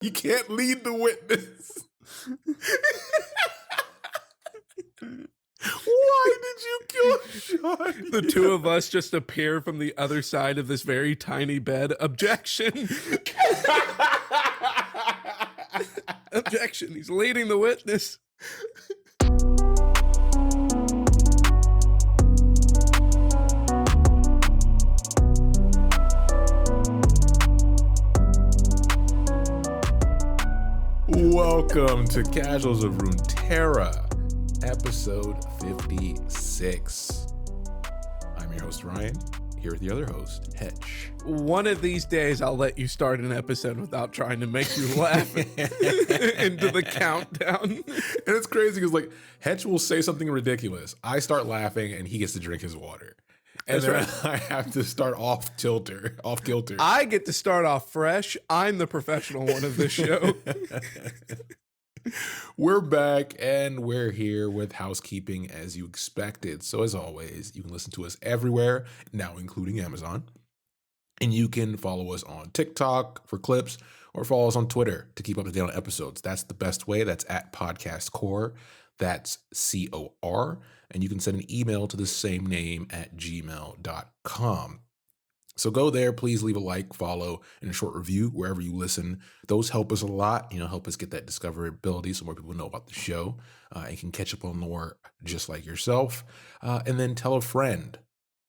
You can't lead the witness. Why did you kill Sean? The two of us just appear from the other side of this very tiny bed. Objection. Objection. He's leading the witness. Welcome to Casuals of Runeterra, episode 56. I'm your host, Ryan, here with the other host, Hetch. One of these days, I'll let you start an episode without trying to make you laugh into the countdown. And it's crazy because, like, Hetch will say something ridiculous. I start laughing, and he gets to drink his water. And then I have to start off kilter. I get to start off fresh. I'm the professional one of this show. We're back, and we're here with housekeeping as you expected. So as always, you can listen to us everywhere, now including Amazon. And you can follow us on TikTok for clips or follow us on Twitter to keep up to date on episodes. That's the best way. That's at podcastcor. That's COR. And you can send an email to the same name at gmail.com. So go there, please leave a like, follow, and a short review wherever you listen. Those help us a lot, help us get that discoverability so more people know about the show and can catch up on more just like yourself. And then tell a friend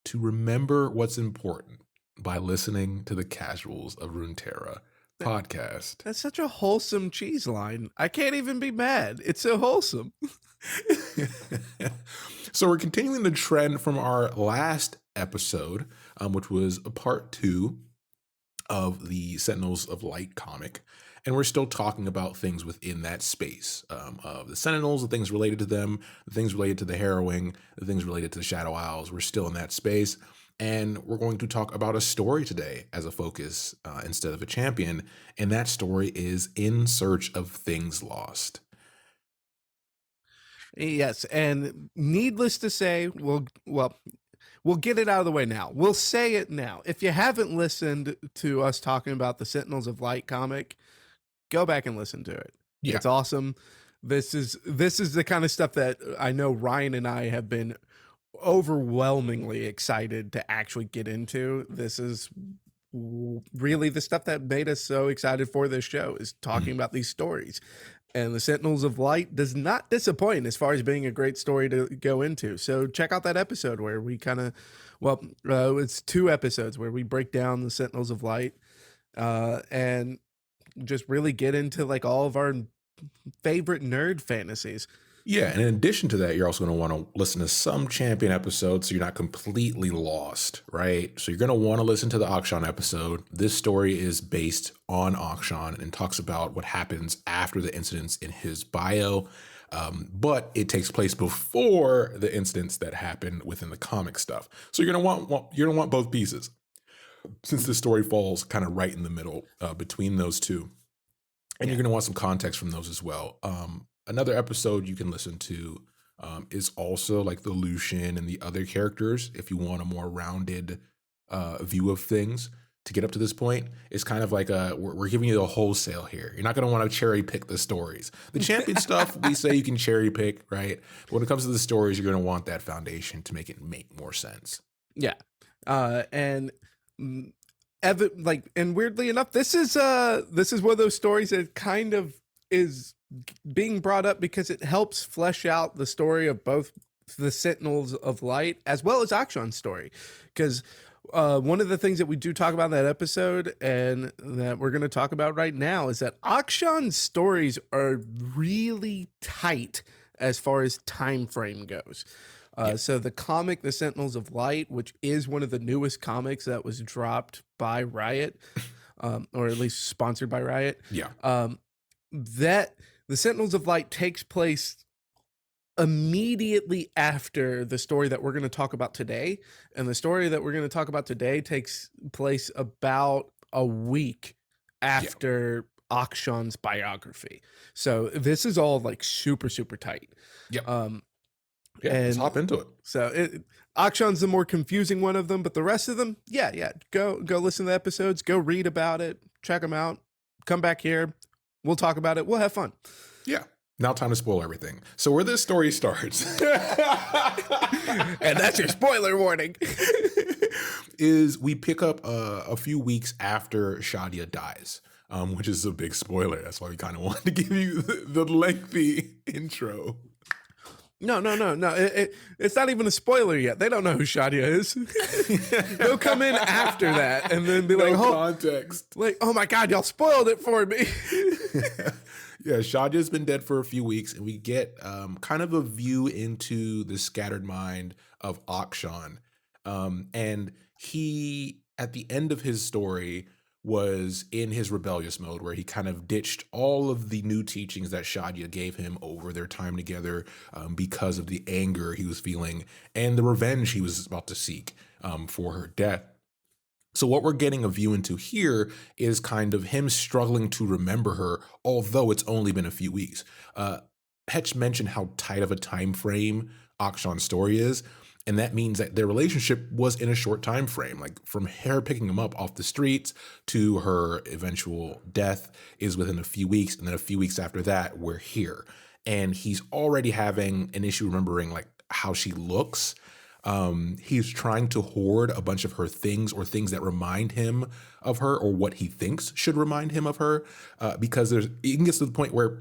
to remember what's important by listening to the Casuals of Runeterra podcast. That's such a wholesome cheese line. I can't even be mad. It's so wholesome. So we're continuing the trend from our last episode, which was a part 2 of the Sentinels of Light comic. And we're still talking about things within that space of the Sentinels, the things related to them, the things related to the harrowing, the things related to the Shadow Isles. We're still in that space. And we're going to talk about a story today as a focus instead of a champion. And that story is In Search of Things Lost. Yes, and needless to say, we'll get it out of the way now. We'll say it now. If you haven't listened to us talking about the Sentinels of Light comic, go back and listen to it. Yeah. It's awesome. This is the kind of stuff that I know Ryan and I have been overwhelmingly excited to actually get into. This is really the stuff that made us so excited for this show, is talking about these stories. And the Sentinels of Light does not disappoint as far as being a great story to go into. So check out that episode where we it's 2 episodes where we break down the Sentinels of Light and just really get into like all of our favorite nerd fantasies. Yeah, and in addition to that, you're also going to want to listen to some champion episodes so you're not completely lost, right? So you're going to want to listen to the Akshan episode. This story is based on Akshan and talks about what happens after the incidents in his bio, but it takes place before the incidents that happen within the comic stuff. So you're going to want both pieces, since this story falls kind of right in the middle between those two, and you're going to want some context from those as well. Another episode you can listen to is also like the Lucian and the other characters. If you want a more rounded view of things to get up to this point, it's kind of like we're giving you the wholesale here. You're not going to want to cherry pick the stories. The champion stuff, we say you can cherry pick, right? But when it comes to the stories, you're going to want that foundation to make it make more sense. Yeah. And weirdly enough, this is one of those stories that kind of is being brought up because it helps flesh out the story of both the Sentinels of Light as well as Akshan's story. Because one of the things that we do talk about in that episode and that we're going to talk about right now is that Akshan's stories are really tight as far as time frame goes. So the comic, The Sentinels of Light, which is one of the newest comics that was dropped by Riot, or at least sponsored by Riot. Yeah. That the Sentinels of Light takes place immediately after the story that we're going to talk about today. And the story that we're going to talk about today takes place about a week after Akshan's biography. So this is all like super, super tight. Yeah. Let's hop into it. So Akshan's the more confusing one of them, but the rest of them, go listen to the episodes, go read about it, check them out, come back here. We'll talk about it. We'll have fun. Yeah. Now time to spoil everything. So where this story starts, and that's your spoiler warning, is we pick up a few weeks after Shadia dies, which is a big spoiler. That's why we kind of wanted to give you the lengthy intro. No. It's not even a spoiler yet. They don't know who Shadia is. They'll come in after that and then be like, no context. Like, oh my God, y'all spoiled it for me. Yeah, Shadia's been dead for a few weeks, and we get kind of a view into the scattered mind of Akshan. And he, at the end of his story, was in his rebellious mode where he kind of ditched all of the new teachings that Shadia gave him over their time together because of the anger he was feeling and the revenge he was about to seek for her death. So what we're getting a view into here is kind of him struggling to remember her, although it's only been a few weeks. Hetch mentioned how tight of a time frame Akshan's story is. And that means that their relationship was in a short time frame, like from her picking him up off the streets to her eventual death is within a few weeks. And then a few weeks after that, we're here. And he's already having an issue remembering like how she looks. He's trying to hoard a bunch of her things or things that remind him of her or what he thinks should remind him of her. Because it gets to the point where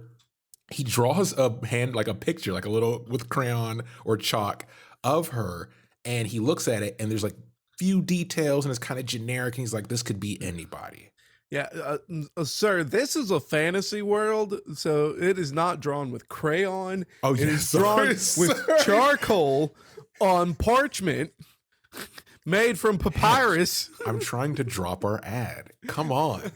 he draws a picture, like a little with crayon or chalk of her, and he looks at it and there's like few details and it's kind of generic, and he's like, this could be anybody. Yeah, sir, this is a fantasy world, so it is not drawn with crayon. Oh, it is drawn with charcoal on parchment made from papyrus. I'm trying to drop our ad. Come on.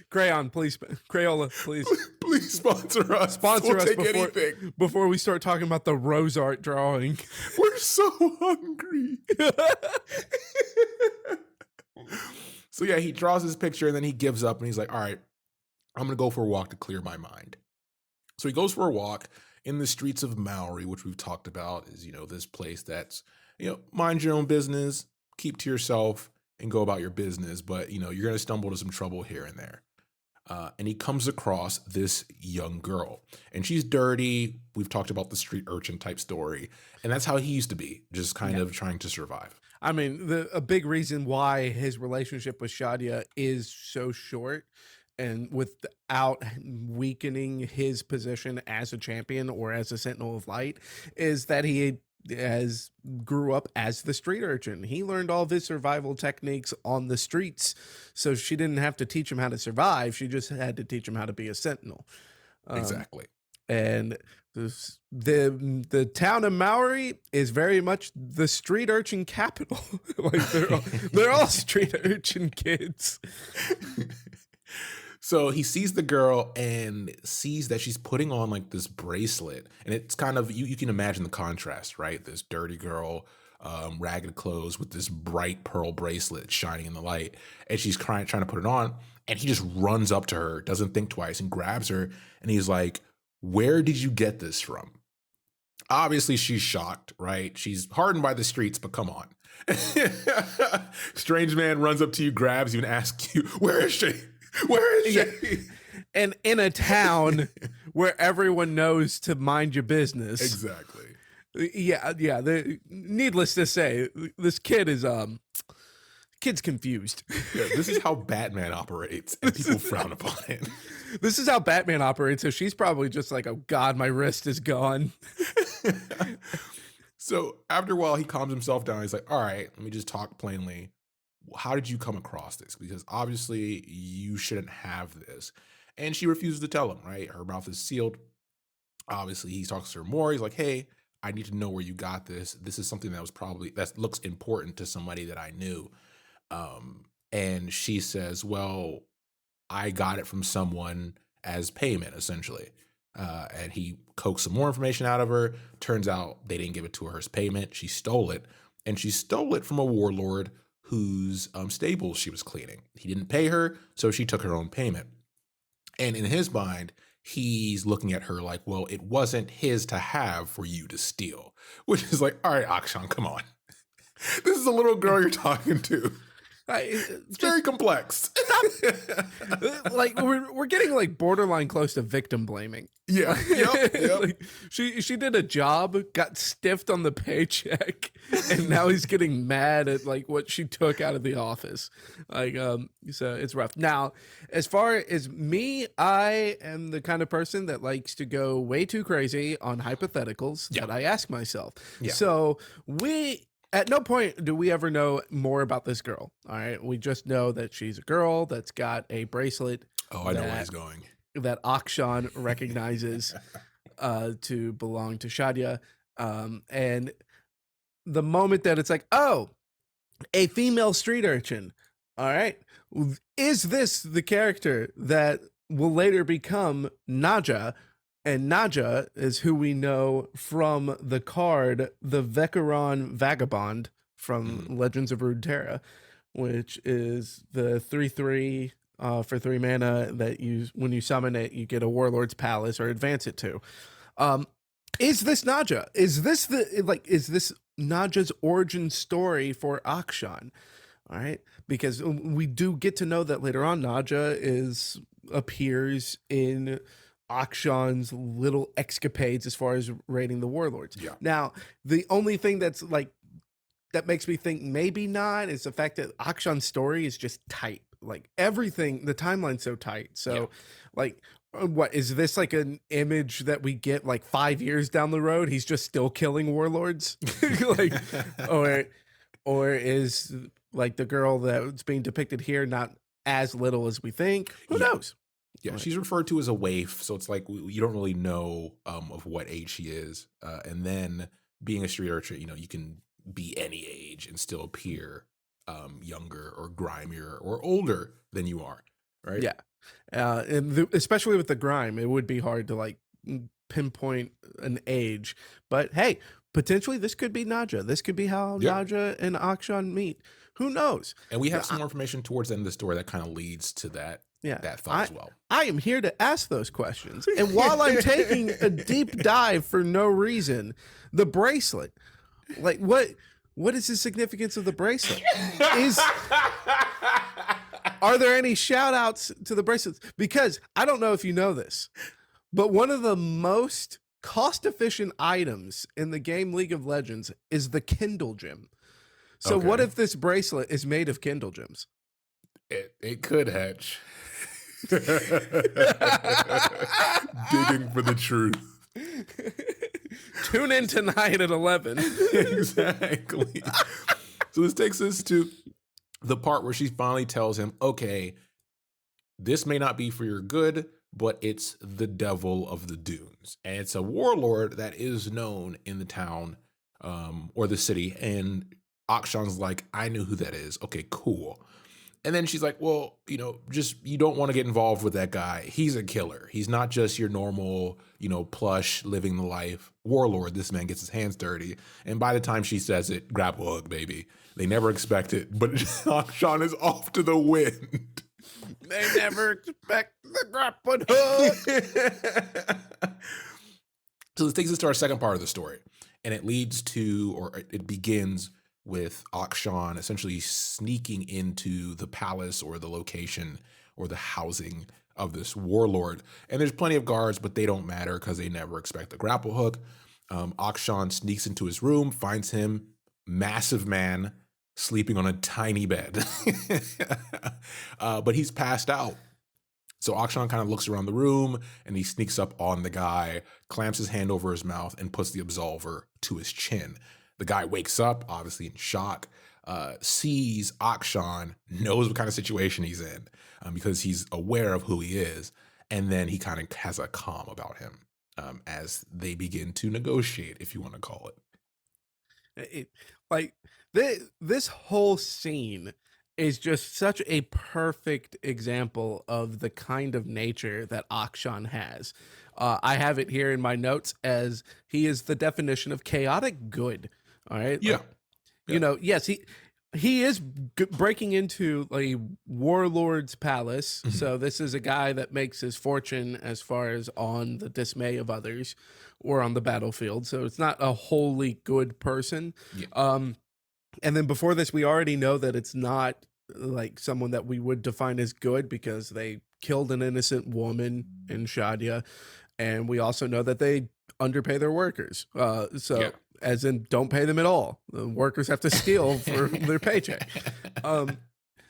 Crayon, please. Crayola, please. Please sponsor us. Sponsor us anything before we start talking about the rose art drawing. We're so hungry. So yeah, he draws his picture and then he gives up and he's like, all right, I'm going to go for a walk to clear my mind. So he goes for a walk in the streets of Maori, which we've talked about is, this place that's, mind your own business, keep to yourself and go about your business. But, you're going to stumble into some trouble here and there. And he comes across this young girl and she's dirty. We've talked about the street urchin type story, and that's how he used to be, just kind of trying to survive. I mean, a big reason why his relationship with Shadia is so short and without weakening his position as a champion or as a Sentinel of Light is that he grew up as the street urchin. He learned all of his survival techniques on the streets, so she didn't have to teach him how to survive. She just had to teach him how to be a sentinel. Exactly. And the town of Maori is very much the street urchin capital. Like they're all street urchin kids. So he sees the girl and sees that she's putting on like this bracelet, and it's kind of, you can imagine the contrast, right? This dirty girl, ragged clothes with this bright pearl bracelet shining in the light, and she's trying to put it on, and he just runs up to her, doesn't think twice, and grabs her, and he's like, where did you get this from? Obviously she's shocked, right? She's hardened by the streets, but come on. Strange man runs up to you, grabs you, and asks you, where is she? Where is she? Yeah. And in a town where everyone knows to mind your business. Exactly. Yeah. Needless to say, this kid is kid's confused. Yeah, this is how Batman operates, and people frown upon it. This is how Batman operates, so she's probably just like, oh God, my wrist is gone. So after a while, he calms himself down. He's like, all right, let me just talk plainly. How did you come across this? Because obviously you shouldn't have this. And she refuses to tell him, right? Her mouth is sealed. Obviously he talks to her more. He's like, hey, I need to know where you got this. This is something that looks important to somebody that I knew. And she says, well, I got it from someone as payment, essentially. And he coaxed some more information out of her. Turns out they didn't give it to her as payment. She stole it. And she stole it from a warlord whose stables she was cleaning. He didn't pay her, so she took her own payment. And in his mind, he's looking at her like, well, it wasn't his to have for you to steal. Which is like, all right, Akshan, come on. This is a little girl you're talking to. It's very complex. Like we're getting like borderline close to victim blaming. Yeah. Yep. Like, she did a job, got stiffed on the paycheck, and now he's getting mad at like what she took out of the office. Like so it's rough. Now, as far as me, I am the kind of person that likes to go way too crazy on hypotheticals that I ask myself. Yeah. So at no point do we ever know more about this girl. All right. We just know that she's a girl that's got a bracelet. Oh, I know where he's going. That Akshan recognizes to belong to Shadia. And the moment that it's like, oh, a female street urchin. All right. Is this the character that will later become Naja? And Naja is who we know from the card, the Vekaron Vagabond from Legends of Runeterra, which is the 3/3 for 3 mana that when you summon it, you get a Warlord's Palace or advance it to. Is this Naja? Is this Naja's origin story for Akshan? All right, because we do get to know that later on. Naja appears in Akshan's little escapades as far as raiding the warlords. Yeah. Now, the only thing that makes me think maybe not is the fact that Akshan's story is just tight. Like everything, the timeline's so tight. So, like, what is this like an image that we get like 5 years down the road? He's just still killing warlords, like, or is like the girl that's being depicted here not as little as we think? Who knows? Yeah, she's referred to as a waif, so it's like you don't really know of what age she is. And then being a street urchin, you can be any age and still appear younger or grimier or older than you are, right? Yeah, and especially with the grime, it would be hard to like pinpoint an age. But hey, potentially this could be Naja. This could be how Naja and Akshan meet. Who knows? And we have some more information towards the end of the story that kind of leads to that. That thought as well. I am here to ask those questions. And while I'm taking a deep dive for no reason, the bracelet, like what is the significance of the bracelet? Are there any shout outs to the bracelets? Because I don't know if you know this, but one of the most cost efficient items in the game League of Legends is the Kindle Gem. So what if this bracelet is made of Kindle Gems? It could, Hatch. Digging for the truth. Tune in tonight at 11. Exactly. So this takes us to the part where she finally tells him, okay, this may not be for your good, but it's the Devil of the Dunes. And it's a warlord that is known in the town or the city. And Akshan's like, I knew who that is. Okay, cool. And then she's like, well, you don't want to get involved with that guy. He's a killer. He's not just your normal, plush living the life warlord. This man gets his hands dirty. And by the time she says it, grapple hook, baby. They never expect it, but Akshan is off to the wind. They never expect the grapple hook. So this takes us to our second part of the story. And it begins with Akshan essentially sneaking into the palace or the location or the housing of this warlord. And there's plenty of guards, but they don't matter because they never expect the grapple hook. Akshan sneaks into his room, finds him, massive man, sleeping on a tiny bed. But he's passed out. So Akshan kind of looks around the room and he sneaks up on the guy, clamps his hand over his mouth and puts the absolver to his chin. The guy wakes up, obviously in shock, sees Akshan, knows what kind of situation he's in because he's aware of who he is. And then he kind of has a calm about him as they begin to negotiate, if you want to call it. This whole scene is just such a perfect example of the kind of nature that Akshan has. I have it here in my notes as he is the definition of chaotic good. All right. Yeah. Yes, he is breaking into a warlord's palace. Mm-hmm. So this is a guy that makes his fortune as far as on the dismay of others or on the battlefield. So it's not a wholly good person. Yeah. And then before this, we already know that it's not like someone that we would define as good because they killed an innocent woman in Shadia, and we also know that they underpay their workers. Yeah. As in, don't pay them at all. The workers have to steal for their paycheck.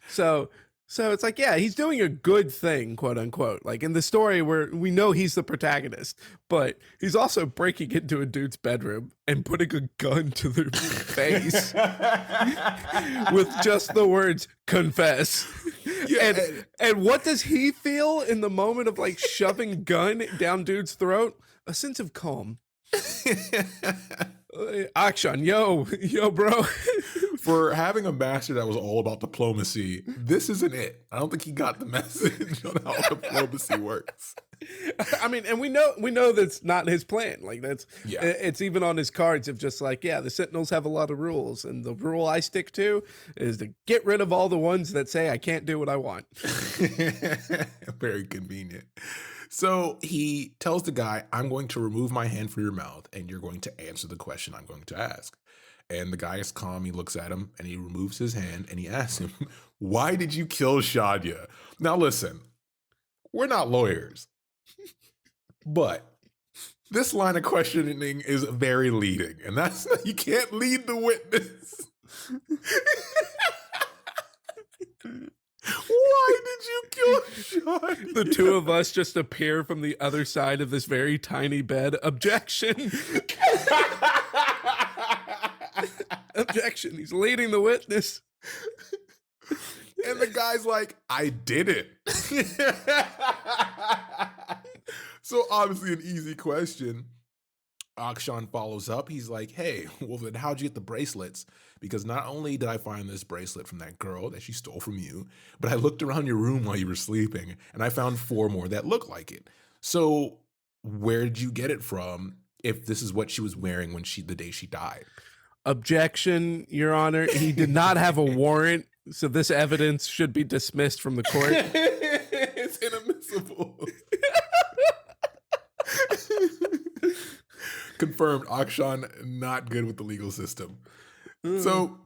So it's like, yeah, he's doing a good thing, quote unquote. Like in the story where we know he's the protagonist, but he's also breaking into a dude's bedroom and putting a gun to their face with just the words "confess." Yeah. And what does he feel in the moment of like shoving gun down dude's throat? A sense of calm. Akshan, yo, bro. For having a master that was all about diplomacy, this isn't it. I don't think he got the message on how diplomacy works. I mean, and we know that's not his plan. Like it's even on his cards of just like, yeah, the Sentinels have a lot of rules, and the rule I stick to is to get rid of all the ones that say I can't do what I want. Very convenient. So he tells the guy, I'm going to remove my hand from your mouth and you're going to answer the question I'm going to ask. And the guy is calm. He looks at him and he removes his hand and he asks him, why did you kill Shadia? Now, listen, we're not lawyers, but this line of questioning is very leading, and that's, you can't lead the witness. Why did you kill Shadia? The two of us just appear from the other side of this very tiny bed. Objection. Objection. He's leading the witness. And the guy's like, I did it. So obviously an easy question. Akshan follows up. He's like, hey, well then how'd you get the bracelets? Because not only did I find this bracelet from that girl that she stole from you, but I looked around your room while you were sleeping and I found 4 more that look like it. So where did you get it from if this is what she was wearing when the day she died? Objection, Your Honor. He did not have a warrant, so this evidence should be dismissed from the court. It's inadmissible. Confirmed, Akshan not good with the legal system. So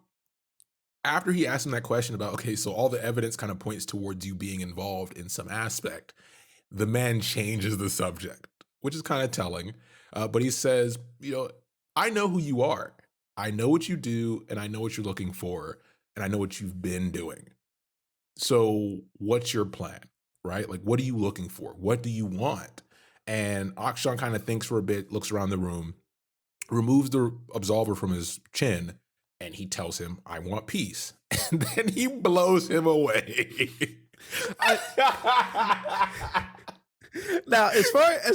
after he asked him that question about, okay, so all the evidence kind of points towards you being involved in some aspect, the man changes the subject, which is kind of telling. But he says, I know who you are. I know what you do, and I know what you're looking for, and I know what you've been doing. So what's your plan, right? Like, what are you looking for? What do you want? And Akshan kind of thinks for a bit, looks around the room, removes the absolver from his chin, and he tells him, I want peace. And then he blows him away. Now, as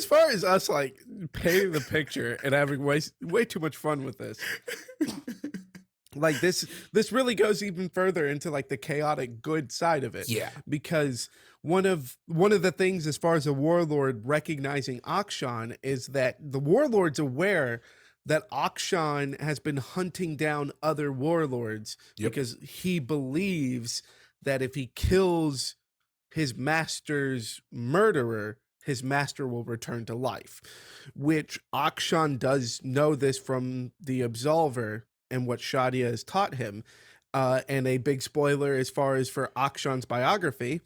far as us like painting the picture and having way too much fun with this, like this really goes even further into like the chaotic good side of it. Yeah. Because one of the things as far as a warlord recognizing Akshan is that the warlord's aware that Akshan has been hunting down other warlords because he believes that if he kills his master's murderer, his master will return to life, which Akshan does know this from the absolver and what Shadia has taught him. And a big spoiler as far as for Akshan's biography,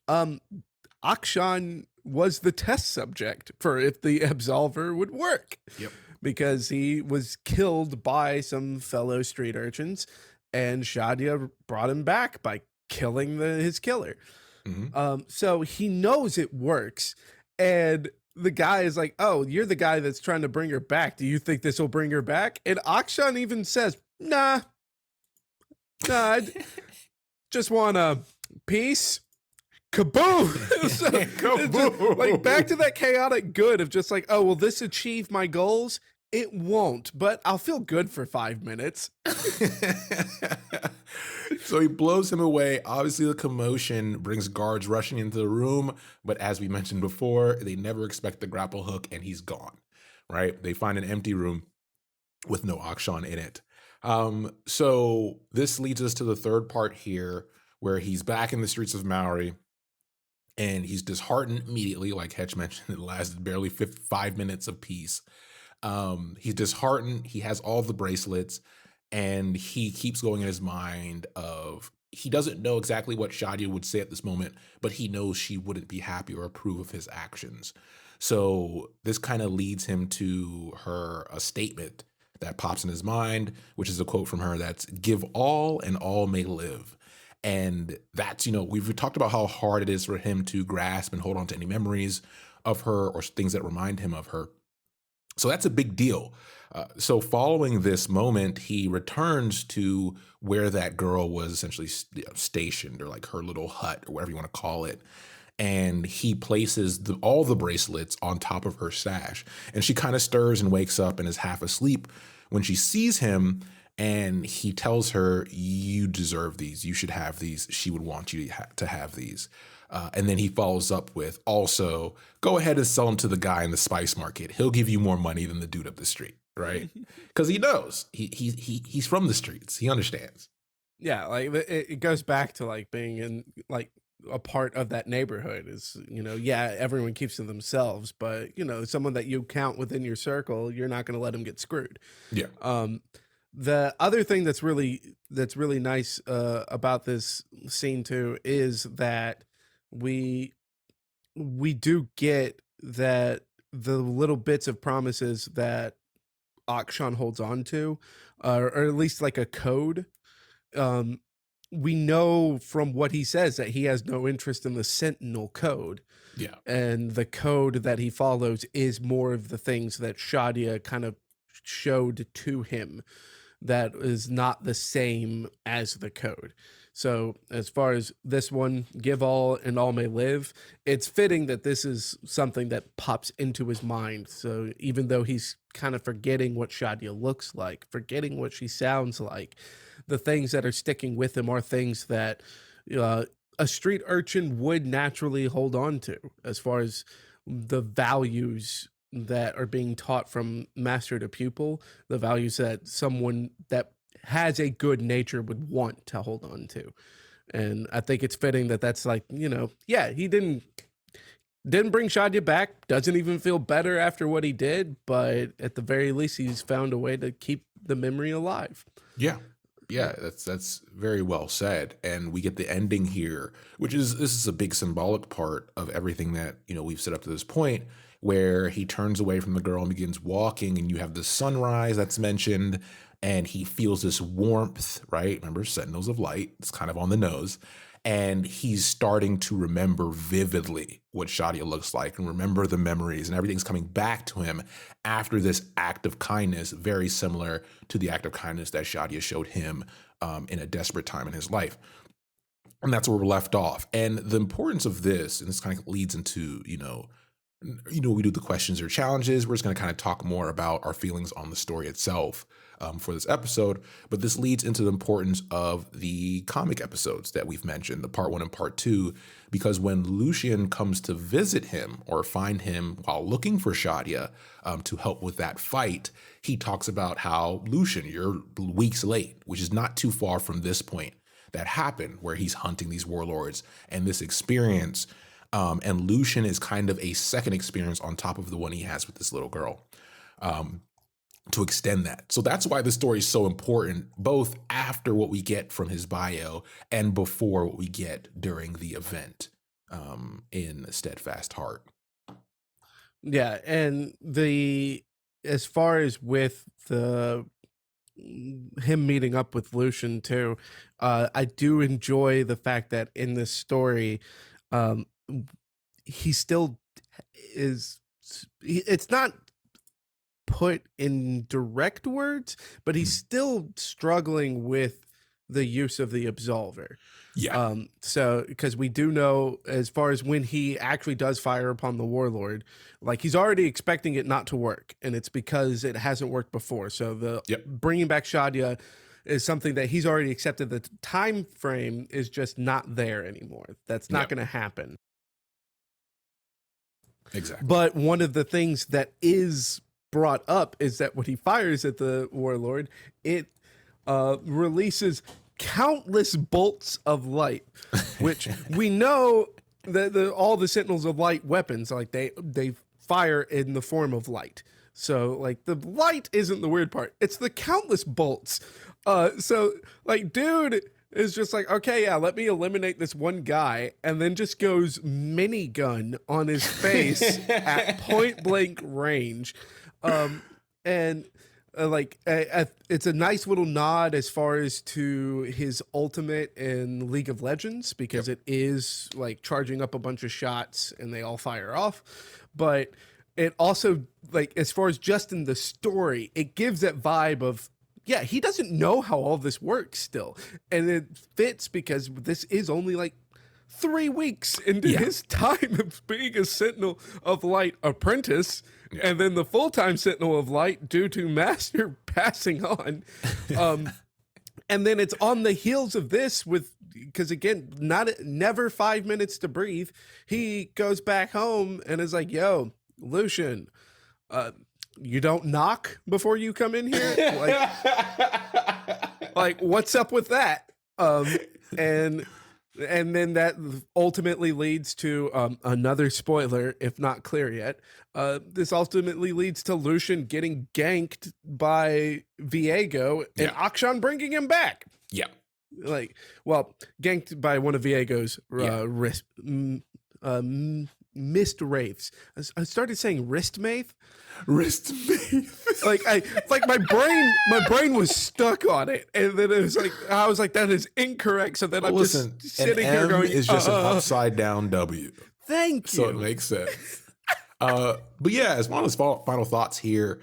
Akshan was the test subject for if the absolver would work. Yep. Because he was killed by some fellow street urchins, and Shadia brought him back by killing his killer. Mm-hmm. So he knows it works, and the guy is like, oh, you're the guy that's trying to bring her back. Do you think this will bring her back? And Akshan even says, nah, I just want a peace. Kaboom! So, Kaboom! Like back to that chaotic good of just like, oh, will this achieve my goals? It won't, but I'll feel good for 5 minutes. So he blows him away. Obviously, the commotion brings guards rushing into the room, but as we mentioned before, they never expect the grapple hook, and he's gone, right? They find an empty room with no Akshan in it. So this leads us to the third part here, where he's back in the streets of Maori, and he's disheartened immediately. Like Hetch mentioned, it lasted barely 5 minutes of peace. He's disheartened. He has all the bracelets, and he keeps going in his mind of, he doesn't know exactly what Shadia would say at this moment, but he knows she wouldn't be happy or approve of his actions. So this kind of leads him to a statement that pops in his mind, which is a quote from her that's "Give all and all may live." And that's, we've talked about how hard it is for him to grasp and hold on to any memories of her or things that remind him of her. So that's a big deal. So following this moment, he returns to where that girl was essentially stationed, or like her little hut, or whatever you want to call it. And he places all the bracelets on top of her sash. And she kind of stirs and wakes up and is half asleep when she sees him. And he tells her, "You deserve these. You should have these. She would want you to have these." And then he follows up with, "Also, go ahead and sell them to the guy in the spice market. He'll give you more money than the dude up the street," right? Because he knows he's from the streets. He understands. Yeah, like it goes back to like being in like a part of that neighborhood is, yeah, everyone keeps to themselves, but someone that you count within your circle, you're not going to let them get screwed. Yeah. The other thing that's really nice about this scene too is that we do get that the little bits of promises that Akshan holds on to, or at least like a code. We know from what he says that he has no interest in the Sentinel code. Yeah. And the code that he follows is more of the things that Shadia kind of showed to him that is not the same as the code. So as far as this one, give all and all may live, it's fitting that this is something that pops into his mind. So even though he's kind of forgetting what Shadia looks like, forgetting what she sounds like, the things that are sticking with him are things that a street urchin would naturally hold on to, as far as the values that are being taught from master to pupil, the values that someone that has a good nature would want to hold on to. And I think it's fitting that that's like, yeah, he didn't bring Shadia back, doesn't even feel better after what he did, but at the very least he's found a way to keep the memory alive. Yeah. Yeah, that's very well said. And we get the ending here, this is a big symbolic part of everything that, we've set up to this point, where he turns away from the girl and begins walking, and you have the sunrise that's mentioned, and he feels this warmth, right? Remember, Sentinels of Light, it's kind of on the nose. And he's starting to remember vividly what Shadia looks like and remember the memories, and everything's coming back to him after this act of kindness, very similar to the act of kindness that Shadia showed him in a desperate time in his life. And that's where we're left off. And the importance of this, and this kind of leads into, we do the questions or challenges. We're just going to kind of talk more about our feelings on the story itself for this episode. But this leads into the importance of the comic episodes that we've mentioned, the part 1 and part 2, because when Lucian comes to visit him or find him while looking for Shadia to help with that fight, he talks about how, "Lucian, you're weeks late," which is not too far from this point that happened where he's hunting these warlords and this experience. And Lucian is kind of a second experience on top of the one he has with this little girl, to extend that. So that's why the story is so important, both after what we get from his bio and before what we get during the event in Steadfast Heart. Yeah, and as far as with him meeting up with Lucian too, I do enjoy the fact that in this story, he still is. It's not put in direct words, but he's still struggling with the use of the absolver. Yeah. So because we do know, as far as when he actually does fire upon the warlord, like he's already expecting it not to work, and it's because it hasn't worked before. So the bringing back Shadia is something that he's already accepted. The time frame is just not there anymore. That's not going to happen. Exactly. But one of the things that is brought up is that when he fires at the warlord, it releases countless bolts of light, which we know that all the Sentinels of Light weapons, like they fire in the form of light. So like the light isn't the weird part; it's the countless bolts. So like, dude is just like, okay, yeah, let me eliminate this one guy, and then just goes minigun on his face at point blank range. And it's a nice little nod as far as to his ultimate in League of Legends, because it is like charging up a bunch of shots and they all fire off. But it also, like, as far as just in the story, it gives that vibe of, yeah, he doesn't know how all this works still. And it fits because this is only like 3 weeks into his time of being a Sentinel of Light apprentice. And then the full-time Sentinel of Light due to Master passing on. And then it's on the heels of this because again, never 5 minutes to breathe. He goes back home and is like, yo, Lucian, you don't knock before you come in here? Like what's up with that? And then that ultimately leads to another spoiler, if not clear yet. This ultimately leads to Lucian getting ganked by Viego and Akshan bringing him back. Yeah. Ganked by one of Viego's missed wraiths. I started saying wrist maith. My brain was stuck on it, and then it was like I was like, that is incorrect. So then I'm just sitting here going, "Is just an upside down W." Thank you. So it makes sense. But yeah, as one of the final thoughts here,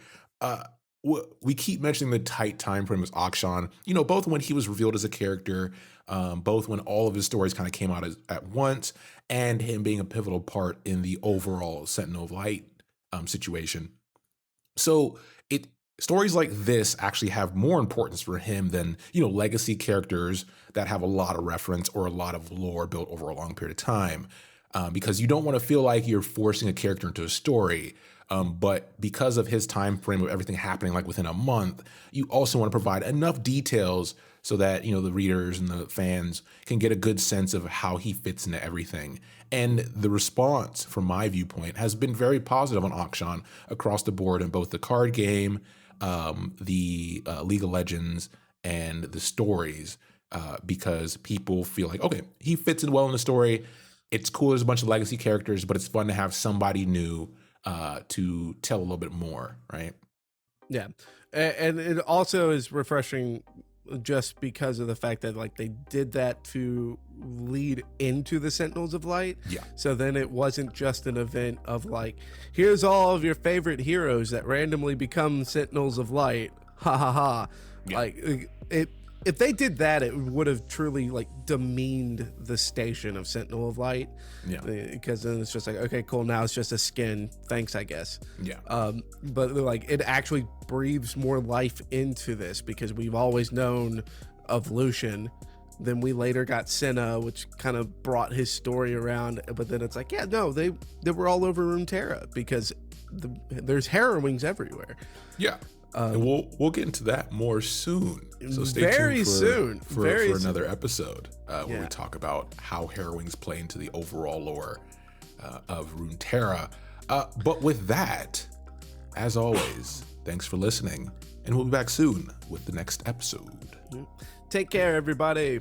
we keep mentioning the tight time frame as Akshan. You know, both when he was revealed as a character, both when all of his stories kind of came out at once, and him being a pivotal part in the overall Sentinel of Light situation. So stories like this actually have more importance for him than, you know, legacy characters that have a lot of reference or a lot of lore built over a long period of time. Because you don't want to feel like you're forcing a character into a story. But because of his time frame of everything happening like within a month, you also want to provide enough details so that, you know, the readers and the fans can get a good sense of how he fits into everything. And the response, from my viewpoint, has been very positive on Akshan across the board in both the card game, the League of Legends, and the stories, because people feel like, okay, he fits in well in the story. It's cool, there's a bunch of legacy characters, but it's fun to have somebody new to tell a little bit more, right? Yeah. And it also is refreshing just because of the fact that like they did that to lead into the Sentinels of Light. Yeah. So then it wasn't just an event of like, here's all of your favorite heroes that randomly become Sentinels of Light. Ha ha ha. Yeah. Like if they did that, it would have truly like demeaned the station of Sentinel of Light. Yeah. Because then it's just like, okay, cool. Now it's just a skin. Thanks, I guess. Yeah. But like it actually breathes more life into this because we've always known of Lucian. Then we later got Senna, which kind of brought his story around. But then it's like, yeah, no, they were all over Runeterra because there's harrowings everywhere. Yeah. And we'll get into that more soon. So stay tuned for another episode where we talk about how harrowings play into the overall lore of Runeterra. But with that, as always, thanks for listening, and we'll be back soon with the next episode. Take care, everybody.